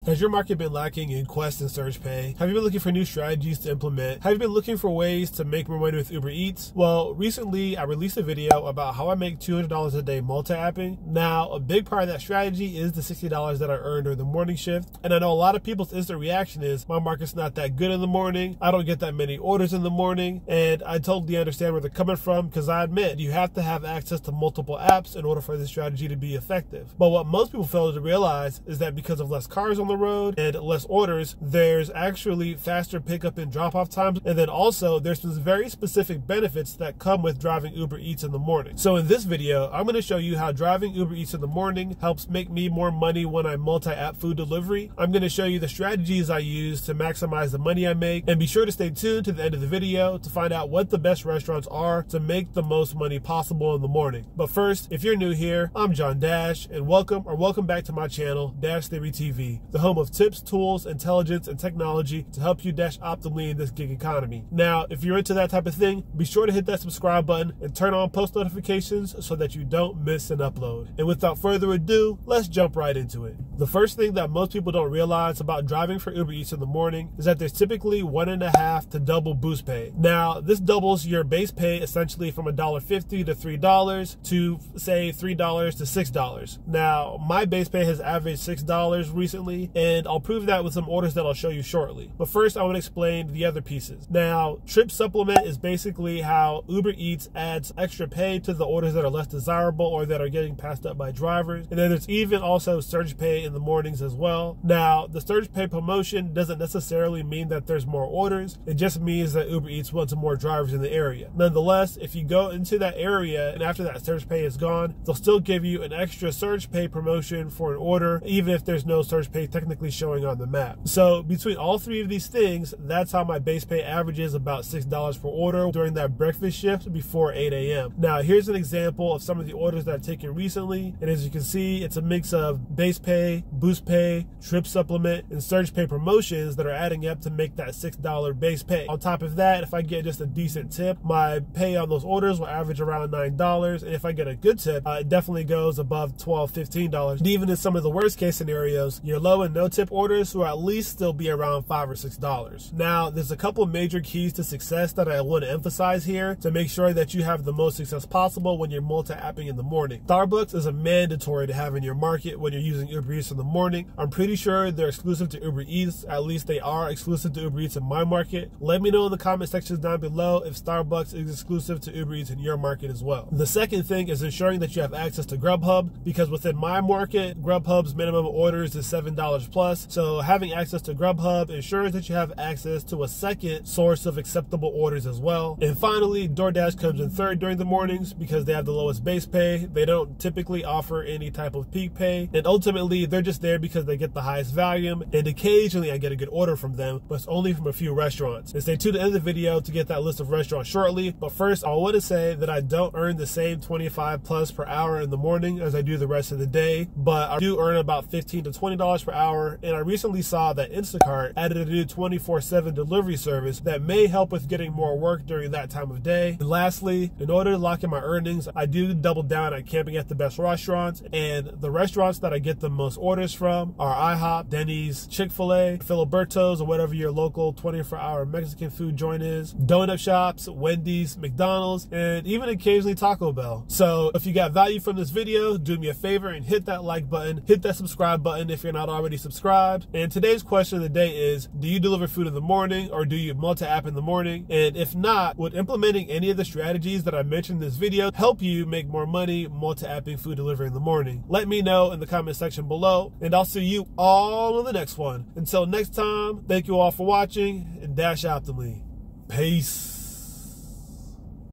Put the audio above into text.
Has your market been lacking in Quest and Surge Pay? Have you been looking for new strategies to implement? Have you been looking for ways to make more money with Uber Eats? Well, recently I released a video about how I make $200 a day multi-apping. Now, a big part of that strategy is the $60 that I earn during the morning shift. And I know a lot of people's instant reaction is, my market's not that good in the morning. I don't get that many orders in the morning. And I totally understand where they're coming from, because I admit you have to have access to multiple apps in order for this strategy to be effective. But what most people fail to realize is that because of less cars on the road and less orders, there's actually faster pickup and drop-off times. And then also there's some very specific benefits that come with driving Uber Eats in the morning. So in this video, I'm going to show you how driving Uber Eats in the morning helps make me more money when I multi-app food delivery. I'm going to show you the strategies I use to maximize the money I make, and be sure to stay tuned to the end of the video to find out what the best restaurants are to make the most money possible in the morning. But first, if you're new here, I'm John Dash, and welcome back to my channel, Dash Theory TV, the home of tips, tools, intelligence, and technology to help you dash optimally in this gig economy. Now, if you're into that type of thing, be sure to hit that subscribe button and turn on post notifications so that you don't miss an upload. And without further ado, let's jump right into it. The first thing that most people don't realize about driving for Uber Eats in the morning is that there's typically 1.5 to double boost pay. Now, this doubles your base pay essentially from $1.50 to $3 to, say, $3 to $6. Now, my base pay has averaged $6 recently, and I'll prove that with some orders that I'll show you shortly. But first, I want to explain the other pieces. Now, trip supplement is basically how Uber Eats adds extra pay to the orders that are less desirable or that are getting passed up by drivers. And then there's even also surge pay in the mornings as well. Now, the surge pay promotion doesn't necessarily mean that there's more orders. It just means that Uber Eats wants more drivers in the area. Nonetheless, if you go into that area and after that surge pay is gone, they'll still give you an extra surge pay promotion for an order, even if there's no surge pay technically showing on the map. So between all three of these things, that's how my base pay averages about $6 per order during that breakfast shift before 8 a.m. Now, here's an example of some of the orders that I've taken recently. And as you can see, it's a mix of base pay, boost pay, trip supplement, and surge pay promotions that are adding up to make that $6 base pay. On top of that, if I get just a decent tip, my pay on those orders will average around $9. And if I get a good tip, it definitely goes above $12, $15. And even in some of the worst case scenarios, your low and no tip orders will at least still be around $5 or $6. Now, there's a couple major keys to success that I want to emphasize here to make sure that you have the most success possible when you're multi-apping in the morning. Starbucks is a mandatory to have in your market when you're using Uber Eats in the morning. I'm pretty sure they're exclusive to Uber Eats. At least they are exclusive to Uber Eats in my market. Let me know in the comment sections down below if Starbucks is exclusive to Uber Eats in your market as well. The second thing is ensuring that you have access to Grubhub, because within my market, Grubhub's minimum orders is $7 plus. So having access to Grubhub ensures that you have access to a second source of acceptable orders as well. And finally, DoorDash comes in third during the mornings because they have the lowest base pay. They don't typically offer any type of peak pay. And ultimately, they're just there because they get the highest volume. And occasionally I get a good order from them, but it's only from a few restaurants. And stay tuned to the end of the video to get that list of restaurants shortly. But first, I want to say that I don't earn the same 25 plus per hour in the morning as I do the rest of the day, but I do earn about $15 to $20 per hour. And I recently saw that Instacart added a new 24/7 delivery service that may help with getting more work during that time of day. And lastly, in order to lock in my earnings, I do double down on camping at the best restaurants. And the restaurants that I get the most orders from are iHop, Denny's, Chick-Fil-A, Filibertos, or whatever your local 24-hour Mexican food joint is, donut shops, Wendy's, McDonald's, and even occasionally Taco Bell. So if you got value from this video, do me a favor and hit that like button, hit that subscribe button if you're not already subscribed. And today's question of the day is, do you deliver food in the morning or do you multi-app in the morning? And if not, would implementing any of the strategies that I mentioned in this video help you make more money multi-apping food delivery in the morning? Let me know in the comment section below, and I'll see you all in the next one. Until next time, thank you all for watching, and dash optimally. Peace.